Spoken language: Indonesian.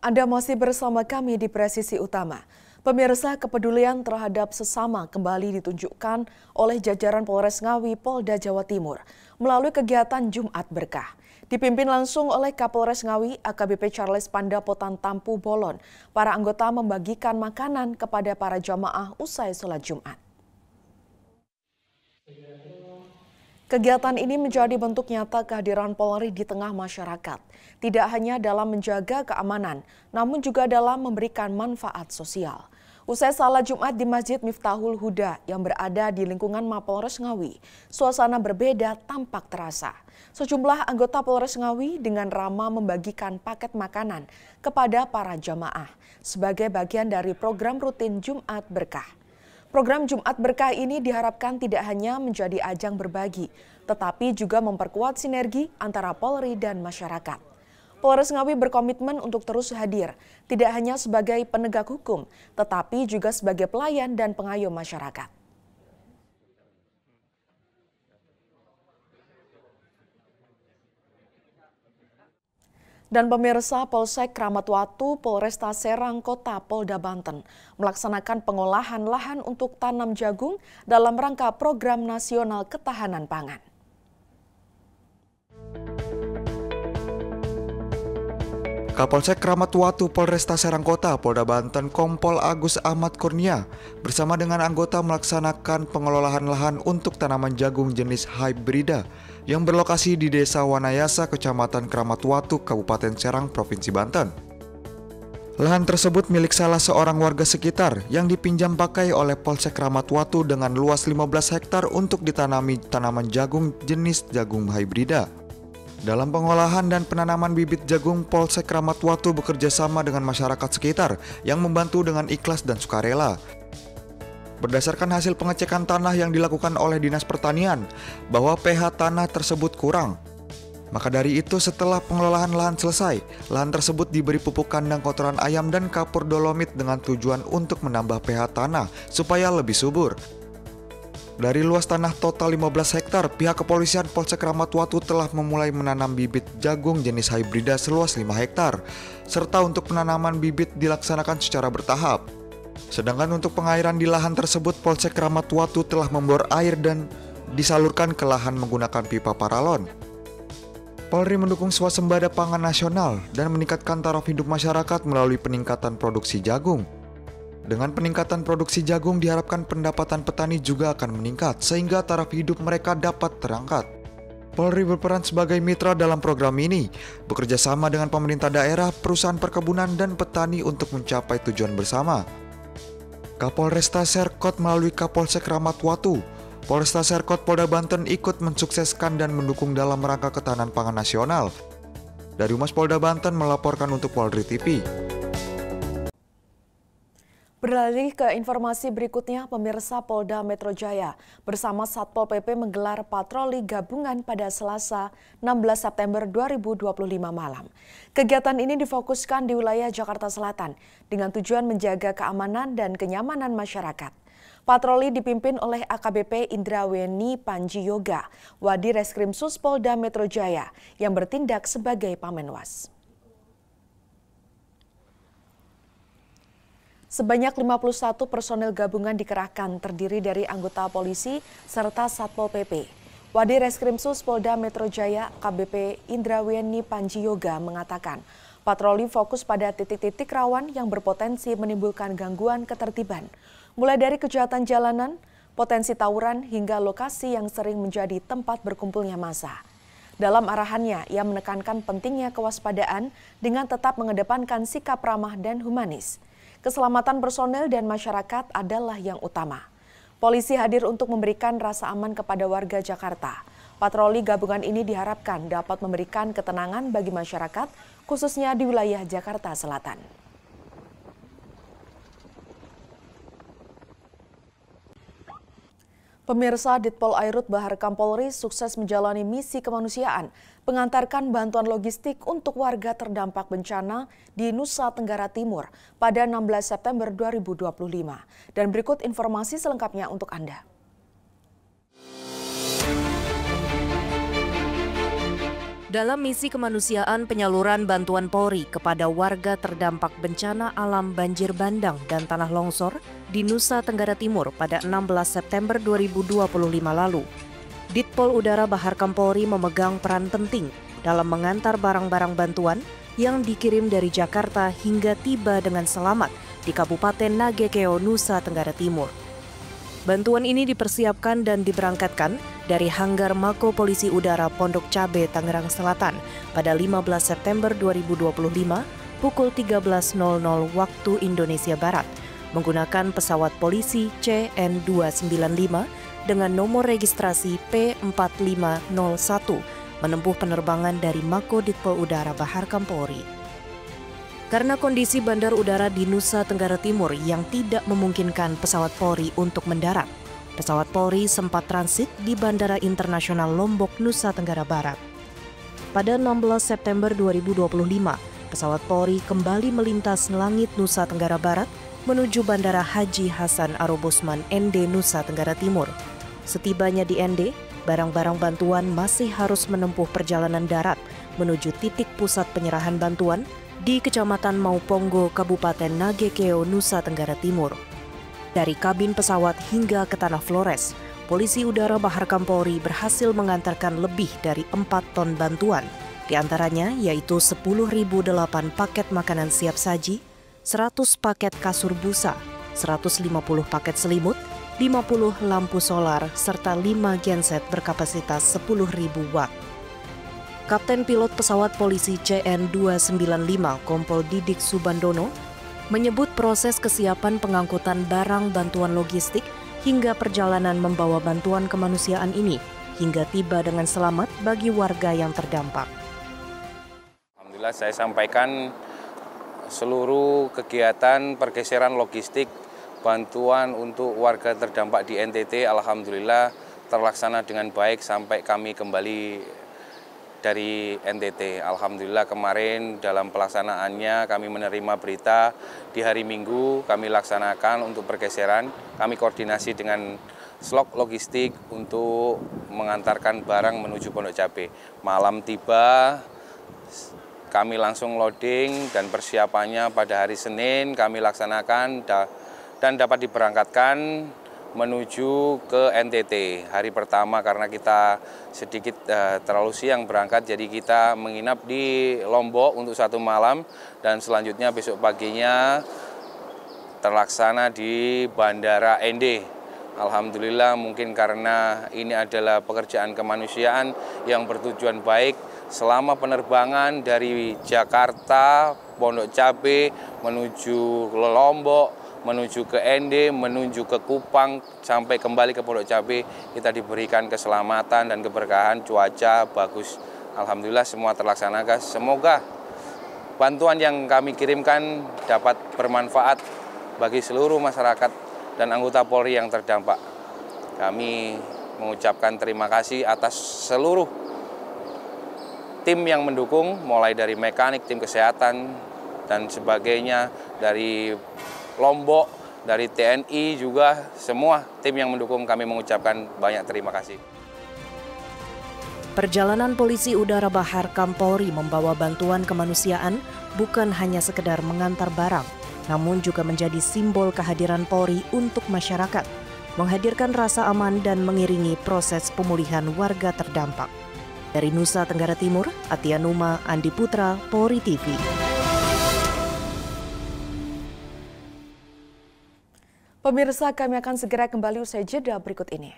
Anda masih bersama kami di Presisi Utama. Pemirsa, kepedulian terhadap sesama kembali ditunjukkan oleh jajaran Polres Ngawi, Polda Jawa Timur melalui kegiatan Jumat Berkah. Dipimpin langsung oleh Kapolres Ngawi, AKBP Charles Pandapotan Tampu Bolon, para anggota membagikan makanan kepada para jamaah usai sholat Jumat. Kegiatan ini menjadi bentuk nyata kehadiran Polri di tengah masyarakat, tidak hanya dalam menjaga keamanan, namun juga dalam memberikan manfaat sosial. Usai salat Jumat di Masjid Miftahul Huda yang berada di lingkungan Mapolres Ngawi, suasana berbeda tampak terasa. Sejumlah anggota Polres Ngawi dengan ramah membagikan paket makanan kepada para jamaah sebagai bagian dari program rutin Jumat Berkah. Program Jumat Berkah ini diharapkan tidak hanya menjadi ajang berbagi, tetapi juga memperkuat sinergi antara Polri dan masyarakat. Polres Ngawi berkomitmen untuk terus hadir, tidak hanya sebagai penegak hukum, tetapi juga sebagai pelayan dan pengayom masyarakat. Dan pemirsa, Polsek Kramat Watu, Polresta Serang Kota, Polda Banten melaksanakan pengolahan lahan untuk tanam jagung dalam rangka program nasional ketahanan pangan. Kapolsek Kramat Watu, Polresta Serang Kota, Polda Banten, Kompol Agus Ahmad Kurnia bersama dengan anggota melaksanakan pengolahan lahan untuk tanaman jagung jenis hybrida yang berlokasi di Desa Wanayasa, Kecamatan Kramat Watu, Kabupaten Serang, Provinsi Banten. Lahan tersebut milik salah seorang warga sekitar yang dipinjam pakai oleh Polsek Kramat Watu dengan luas 15 hektar untuk ditanami tanaman jagung jenis jagung hybrida. Dalam pengolahan dan penanaman bibit jagung, Polsek Kramat Watu bekerja sama dengan masyarakat sekitar yang membantu dengan ikhlas dan sukarela. Berdasarkan hasil pengecekan tanah yang dilakukan oleh Dinas Pertanian, bahwa pH tanah tersebut kurang. Maka dari itu setelah pengelolaan lahan selesai, lahan tersebut diberi pupuk kandang kotoran ayam dan kapur dolomit dengan tujuan untuk menambah pH tanah supaya lebih subur. Dari luas tanah total 15 hektar, pihak kepolisian Polsek Kramat Watu telah memulai menanam bibit jagung jenis hybrida seluas 5 hektar, serta untuk penanaman bibit dilaksanakan secara bertahap. Sedangkan untuk pengairan di lahan tersebut, Polsek Kramat Watu telah membor air dan disalurkan ke lahan menggunakan pipa paralon. Polri mendukung swasembada pangan nasional dan meningkatkan taraf hidup masyarakat melalui peningkatan produksi jagung. Dengan peningkatan produksi jagung diharapkan pendapatan petani juga akan meningkat sehingga taraf hidup mereka dapat terangkat. Polri berperan sebagai mitra dalam program ini, bekerja sama dengan pemerintah daerah, perusahaan perkebunan, dan petani untuk mencapai tujuan bersama. Kapolresta Serkot melalui Kapolsek Kramat Watu, Polresta Serkot Polda Banten ikut mensukseskan dan mendukung dalam rangka ketahanan pangan nasional. Dari Humas Polda Banten melaporkan untuk Polri TV. Beralih ke informasi berikutnya, pemirsa, Polda Metro Jaya bersama Satpol PP menggelar patroli gabungan pada Selasa 16 September 2025 malam. Kegiatan ini difokuskan di wilayah Jakarta Selatan dengan tujuan menjaga keamanan dan kenyamanan masyarakat. Patroli dipimpin oleh AKBP Indraweni Panji Yoga, Wadi Reskrimsus Polda Metro Jaya yang bertindak sebagai Pamenwas. Sebanyak 51 personel gabungan dikerahkan terdiri dari anggota polisi serta Satpol PP. Wadi Reskrimsus Polda Metro Jaya KBP Indraweni Panji Yoga mengatakan, patroli fokus pada titik-titik rawan yang berpotensi menimbulkan gangguan ketertiban, mulai dari kejahatan jalanan, potensi tawuran hingga lokasi yang sering menjadi tempat berkumpulnya massa. Dalam arahannya, ia menekankan pentingnya kewaspadaan dengan tetap mengedepankan sikap ramah dan humanis. Keselamatan personel dan masyarakat adalah yang utama. Polisi hadir untuk memberikan rasa aman kepada warga Jakarta. Patroli gabungan ini diharapkan dapat memberikan ketenangan bagi masyarakat, khususnya di wilayah Jakarta Selatan. Pemirsa, Ditpol Airut Bahar Kampolri sukses menjalani misi kemanusiaan, mengantarkan bantuan logistik untuk warga terdampak bencana di Nusa Tenggara Timur pada 16 September 2025. Dan berikut informasi selengkapnya untuk Anda. Dalam misi kemanusiaan penyaluran bantuan Polri kepada warga terdampak bencana alam banjir bandang dan tanah longsor di Nusa Tenggara Timur pada 16 September 2025 lalu, Ditpol Udara Baharkam Polri memegang peran penting dalam mengantar barang-barang bantuan yang dikirim dari Jakarta hingga tiba dengan selamat di Kabupaten Nagekeo, Nusa Tenggara Timur. Bantuan ini dipersiapkan dan diberangkatkan dari Hanggar Mako Polisi Udara Pondok Cabe, Tangerang Selatan pada 15 September 2025 pukul 13.00 waktu Indonesia Barat menggunakan pesawat polisi CN295 dengan nomor registrasi P4501 menempuh penerbangan dari Mako Ditpol Udara Baharkam Polri. Karena kondisi bandar udara di Nusa Tenggara Timur yang tidak memungkinkan pesawat Polri untuk mendarat, pesawat Polri sempat transit di Bandara Internasional Lombok, Nusa Tenggara Barat. Pada 16 September 2025, pesawat Polri kembali melintas langit Nusa Tenggara Barat menuju Bandara Haji Hasan Arobosman ND Nusa Tenggara Timur. Setibanya di ND, barang-barang bantuan masih harus menempuh perjalanan darat menuju titik pusat penyerahan bantuan di Kecamatan Mauponggo, Kabupaten Nagekeo, Nusa Tenggara Timur. Dari kabin pesawat hingga ke Tanah Flores, Polisi Udara Baharkam Polri berhasil mengantarkan lebih dari 4 ton bantuan, di antaranya yaitu 10.008 paket makanan siap saji, 100 paket kasur busa, 150 paket selimut, 50 lampu solar, serta 5 genset berkapasitas 10.000 watt. Kapten pilot pesawat polisi CN295 Kompol Didik Subandono menyebut proses kesiapan pengangkutan barang bantuan logistik hingga perjalanan membawa bantuan kemanusiaan ini hingga tiba dengan selamat bagi warga yang terdampak. Alhamdulillah saya sampaikan seluruh kegiatan pergeseran logistik bantuan untuk warga terdampak di NTT alhamdulillah terlaksana dengan baik sampai kami kembali dari NTT. Alhamdulillah kemarin dalam pelaksanaannya kami menerima berita di hari Minggu kami laksanakan untuk pergeseran. Kami koordinasi dengan slok logistik untuk mengantarkan barang menuju Pondok Cabe. Malam tiba kami langsung loading dan persiapannya pada hari Senin kami laksanakan dan dapat diberangkatkan menuju ke NTT. Hari pertama karena kita sedikit terlalu siang berangkat, jadi kita menginap di Lombok untuk 1 malam dan selanjutnya besok paginya terlaksana di Bandara ND. Alhamdulillah mungkin karena ini adalah pekerjaan kemanusiaan yang bertujuan baik selama penerbangan dari Jakarta, Pondok Cabe menuju Lombok, menuju ke ND, menuju ke Kupang, sampai kembali ke Pondok Cabe, kita diberikan keselamatan dan keberkahan, cuaca bagus. Alhamdulillah semua terlaksana, guys. Semoga bantuan yang kami kirimkan dapat bermanfaat bagi seluruh masyarakat dan anggota Polri yang terdampak. Kami mengucapkan terima kasih atas seluruh tim yang mendukung, mulai dari mekanik, tim kesehatan, dan sebagainya, dari Lombok, dari TNI juga, semua tim yang mendukung kami mengucapkan banyak terima kasih. Perjalanan Polisi Udara Baharkam Polri membawa bantuan kemanusiaan bukan hanya sekedar mengantar barang, namun juga menjadi simbol kehadiran Polri untuk masyarakat, menghadirkan rasa aman dan mengiringi proses pemulihan warga terdampak. Dari Nusa Tenggara Timur, Atia Numa, Andi Putra, Polri TV. Pemirsa, kami akan segera kembali usai jeda berikut ini.